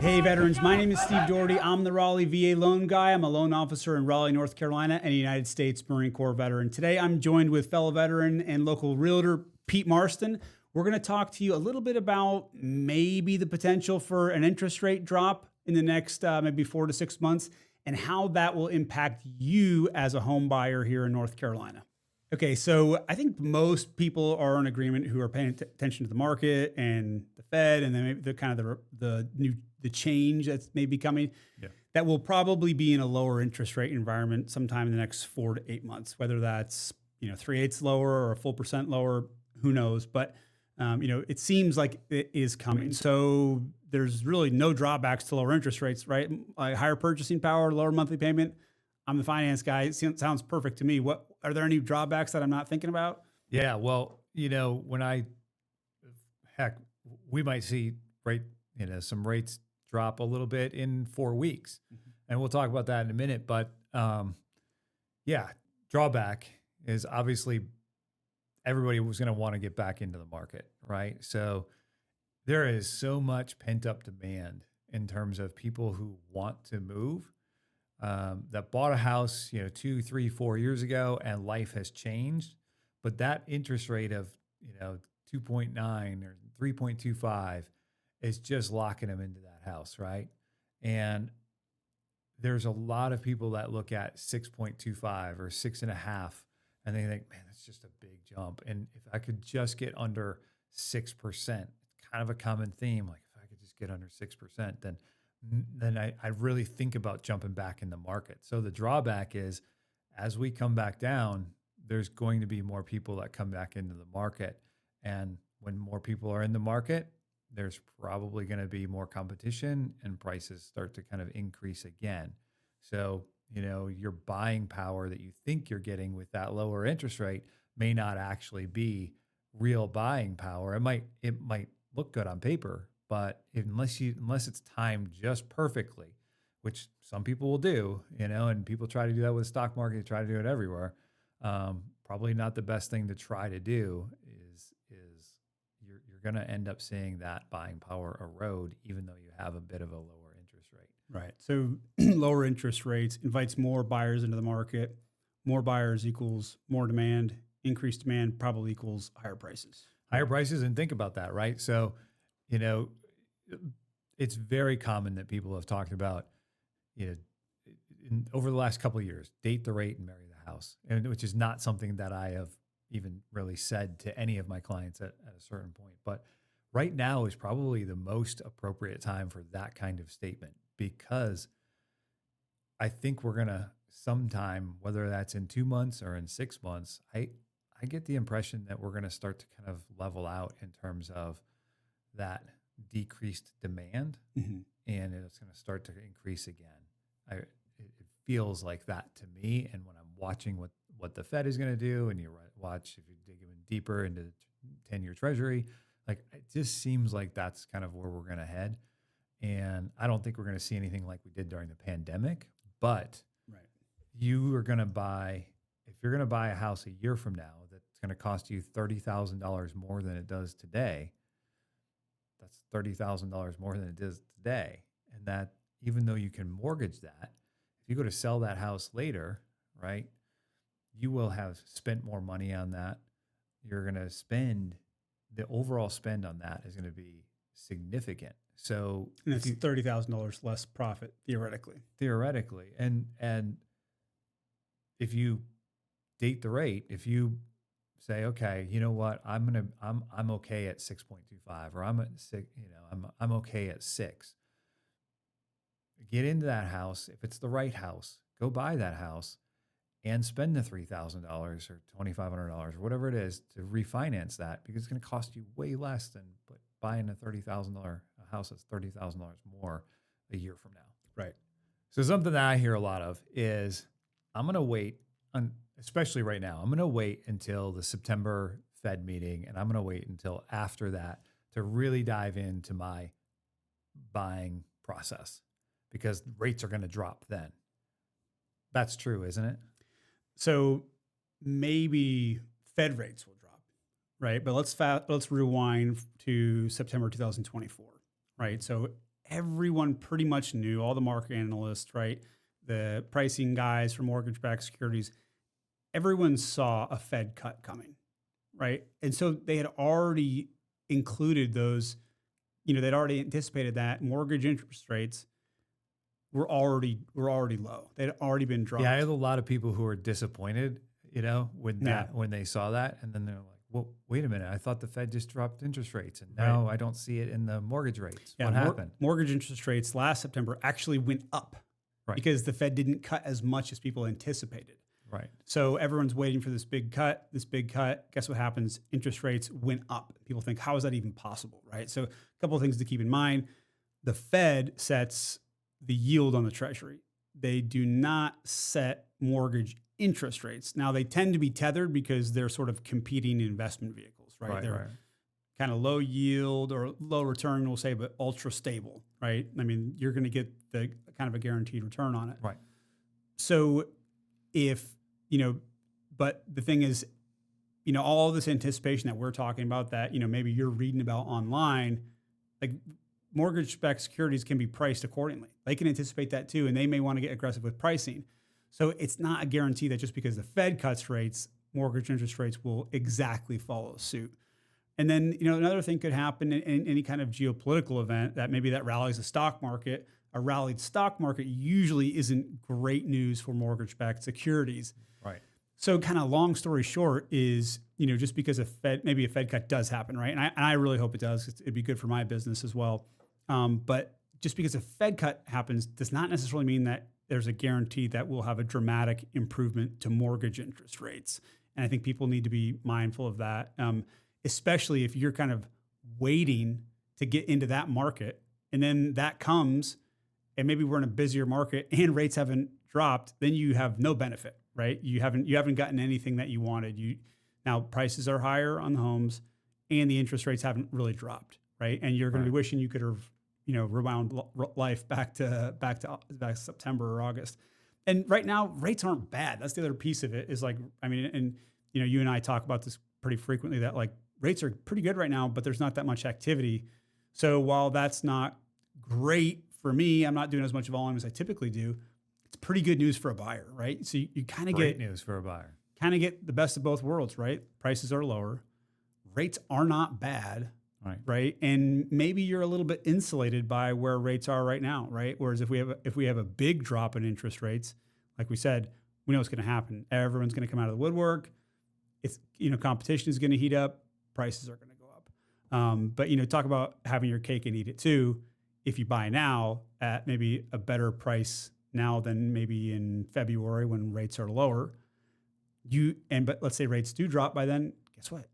Hey, veterans. My name is Steve Doherty. I'm the Raleigh VA loan guy. I'm a loan officer in Raleigh, North Carolina, and a United States Marine Corps veteran. Today, I'm joined with fellow veteran and local realtor, Pete Marston. We're going to talk to you a little bit about maybe the potential for an interest rate drop in the next maybe 4 to 6 months and how that will impact you as a home buyer here in North Carolina. Okay, so I think most people are in agreement who are paying attention to the market and the Fed, and then maybe the kind of the change that's maybe coming. Yeah. That will probably be in a lower interest rate environment sometime in the next 4 to 8 months. Whether that's 3/8 lower or a full percent lower, who knows? But it seems like it is coming. So there's really no drawbacks to lower interest rates, right? Higher purchasing power, lower monthly payment. I'm the finance guy. It sounds perfect to me. What are there any drawbacks that I'm not thinking about? Yeah. Well, heck, we might see some rates drop a little bit in 4 weeks, and we'll talk about that in a minute. But drawback is obviously everybody was going to want to get back into the market, right? So there is so much pent up demand in terms of people who want to move. That bought a house, 2, 3, 4 years ago, and life has changed. But that interest rate of, 2.9 or 3.25 is just locking them into that house, right? And there's a lot of people that look at 6.25 or 6.5, and they think, man, that's just a big jump. And if I could just get under 6%, it's kind of a common theme. Like if I could just get under 6%, then I really think about jumping back in the market. So the drawback is as we come back down, there's going to be more people that come back into the market. And when more people are in the market, there's probably going to be more competition and prices start to kind of increase again. So, your buying power that you think you're getting with that lower interest rate may not actually be real buying power. It might look good on paper, but unless it's timed just perfectly, which some people will do, and people try to do that with the stock market, try to do it everywhere. Probably not the best thing to try to do is you're going to end up seeing that buying power erode, even though you have a bit of a lower interest rate. Right. So lower interest rates invites more buyers into the market. More buyers equals more demand. Increased demand probably equals higher prices. Higher prices, and think about that, right? So, it's very common that people have talked about, over the last couple of years, date the rate and marry the house, and which is not something that I have even really said to any of my clients at a certain point. But right now is probably the most appropriate time for that kind of statement, because I think we're going to sometime, whether that's in 2 months or in 6 months, I get the impression that we're going to start to kind of level out in terms of that decreased demand, and it's going to start to increase again. It feels like that to me. And when I'm watching what the Fed is going to do, and you watch, if you dig even deeper into the 10-year treasury, like it just seems like that's kind of where we're going to head. And I don't think we're going to see anything like we did during the pandemic, but right. You are going to if you're going to buy a house a year from now, that's going to cost you $30,000 more than it does today. That's $30,000 more than it does today. And that, even though you can mortgage that, if you go to sell that house later, right, you will have spent more money on that. You're going to the overall spend on that is going to be significant. So and it's $30,000 less profit theoretically. And if you date the rate, if you say, okay, you know what, I'm okay at 6.25, or I'm at 6, I'm okay at 6. Get into that house. If it's the right house, go buy that house and spend the $3,000 or $2,500 or whatever it is to refinance that, because it's going to cost you way less than buying a $30,000 house that's $30,000 more a year from now. Right. So something that I hear a lot of is, I'm going to wait, especially right now, I'm going to wait until the September Fed meeting, and I'm going to wait until after that to really dive into my buying process, because rates are going to drop then. That's true, isn't it? So maybe Fed rates will drop, right? But let's rewind to September 2024, right? So everyone pretty much knew, all the market analysts, right? The pricing guys for mortgage-backed securities, everyone saw a Fed cut coming, right? And so they had already included those, they'd already anticipated that mortgage interest rates were already low. They'd already been dropped. Yeah, I have a lot of people who are disappointed, when they saw that, and then they're like, "Well, wait a minute! I thought the Fed just dropped interest rates, and now I don't see it in the mortgage rates. Yeah, what happened?" Mortgage interest rates last September actually went up because the Fed didn't cut as much as people anticipated. Right. So everyone's waiting for this big cut. Guess what happens? Interest rates went up. People think, how is that even possible, right? So a couple of things to keep in mind. The Fed sets the yield on the Treasury. They do not set mortgage interest rates. Now, they tend to be tethered because they're sort of competing investment vehicles, right? They're kind of low yield or low return, we'll say, but ultra stable, right? I mean, you're going to get the kind of a guaranteed return on it. Right. So but the thing is, all this anticipation that we're talking about that, maybe you're reading about online, like mortgage-backed securities can be priced accordingly. They can anticipate that too, and they may want to get aggressive with pricing. So it's not a guarantee that just because the Fed cuts rates, mortgage interest rates will exactly follow suit. And then, another thing could happen in any kind of geopolitical event that maybe that rallies the stock market. A rallied stock market usually isn't great news for mortgage-backed securities. Right. So kind of long story short is, just because maybe a Fed cut does happen, right? And I really hope it does. It'd be good for my business as well. But just because a Fed cut happens does not necessarily mean that there's a guarantee that we'll have a dramatic improvement to mortgage interest rates. And I think people need to be mindful of that, especially if you're kind of waiting to get into that market. And then that comes, and maybe we're in a busier market and rates haven't dropped, then you have no benefit, right? You haven't gotten anything that you wanted. Now prices are higher on the homes and the interest rates haven't really dropped, right? And you're going to be wishing you could have rewound life back to September or August. And right now, rates aren't bad. That's the other piece of it is you and I talk about this pretty frequently that like rates are pretty good right now, but there's not that much activity. So while that's not great for me, I'm not doing as much volume as I typically do. It's pretty good news for a buyer, right? So you kind of get news for a buyer. Kind of get the best of both worlds, right? Prices are lower. Rates are not bad. Right. And maybe you're a little bit insulated by where rates are right now. Right. Whereas if we have a big drop in interest rates, like we said, we know what's going to happen. Everyone's going to come out of the woodwork. It's, competition is going to heat up. Prices are going to go up. But, talk about having your cake and eat it too. If you buy now at maybe a better price now than maybe in February when rates are lower, but let's say rates do drop by then, guess what?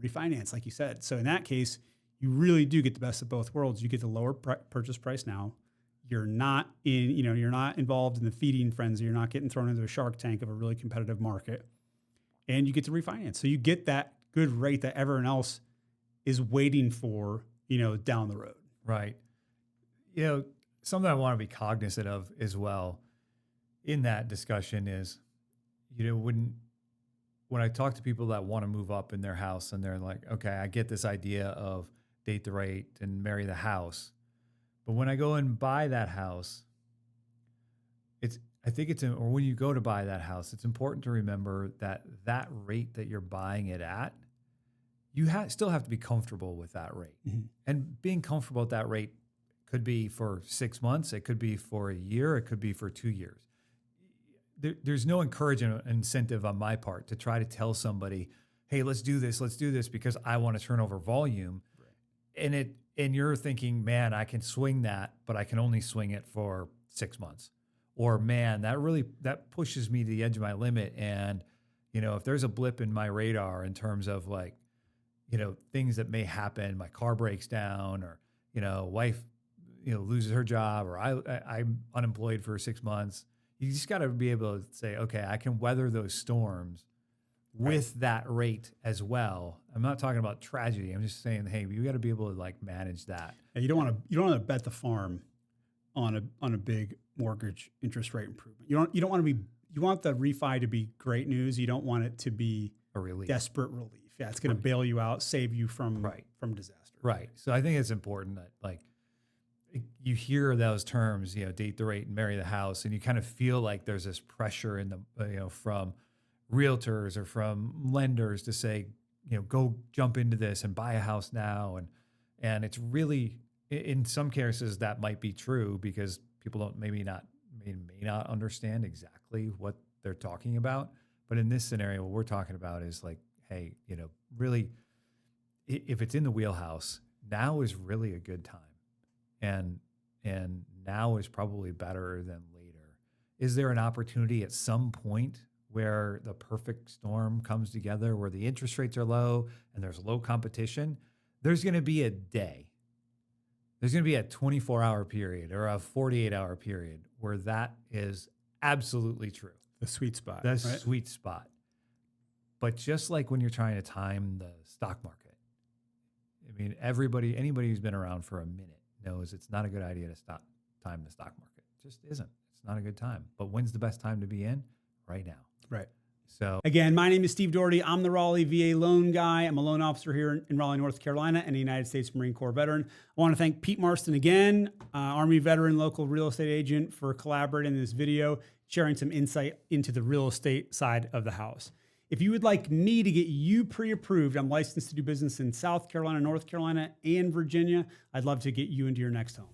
Refinance, like you said. So in that case, you really do get the best of both worlds. You get the lower purchase price now. You're not you're not involved in the feeding frenzy. You're not getting thrown into a shark tank of a really competitive market, and you get to refinance. So you get that good rate that everyone else is waiting for, down the road. Right. Something I want to be cognizant of as well in that discussion is, when I talk to people that want to move up in their house and they're like, okay, I get this idea of date the rate and marry the house. But when I go and buy that house, or when you go to buy that house, it's important to remember that rate that you're buying it at, you still have to be comfortable with that rate. Mm-hmm. And being comfortable at that rate could be for 6 months. It could be for a year. It could be for 2 years. There's no encouragement incentive on my part to try to tell somebody, hey, let's do this because I want to turn over volume. Right. And you're thinking, man, I can swing that, but I can only swing it for 6 months. Or man, that pushes me to the edge of my limit. And, if there's a blip in my radar in terms of things that may happen, my car breaks down or, wife, loses her job or I'm unemployed for 6 months. You just got to be able to say, okay, I can weather those storms with that rate as well. I'm not talking about tragedy. I'm just saying, hey, you got to be able to manage that. And you don't want to bet the farm on a big mortgage interest rate improvement. You don't want to be. You want the refi to be great news. You don't want it to be a relief, desperate relief. Yeah, it's going to bail you out, save you from disaster. Right. So I think it's important that you hear those terms, date the rate and marry the house, and you kind of feel like there's this pressure in the, from realtors or from lenders to say, go jump into this and buy a house now. And it's really, in some cases that might be true because people may not understand exactly what they're talking about. But in this scenario, what we're talking about is like, hey, really, if it's in the wheelhouse, now is really a good time. And now is probably better than later. Is there an opportunity at some point where the perfect storm comes together, where the interest rates are low and there's low competition? There's going to be a day. There's going to be a 24-hour period or a 48-hour period where that is absolutely true. The sweet spot. The sweet spot. But just like when you're trying to time the stock market, I mean, anybody who's been around for a minute knows it's not a good idea to time the stock market. It just isn't. It's not a good time. But when's the best time to be in? Right now. Right. So again, my name is Steve Doherty. I'm the Raleigh VA loan guy. I'm a loan officer here in Raleigh, North Carolina, and a United States Marine Corps veteran. I want to thank Pete Marston again, Army veteran, local real estate agent, for collaborating in this video, sharing some insight into the real estate side of the house. If you would like me to get you pre-approved, I'm licensed to do business in South Carolina, North Carolina, and Virginia. I'd love to get you into your next home.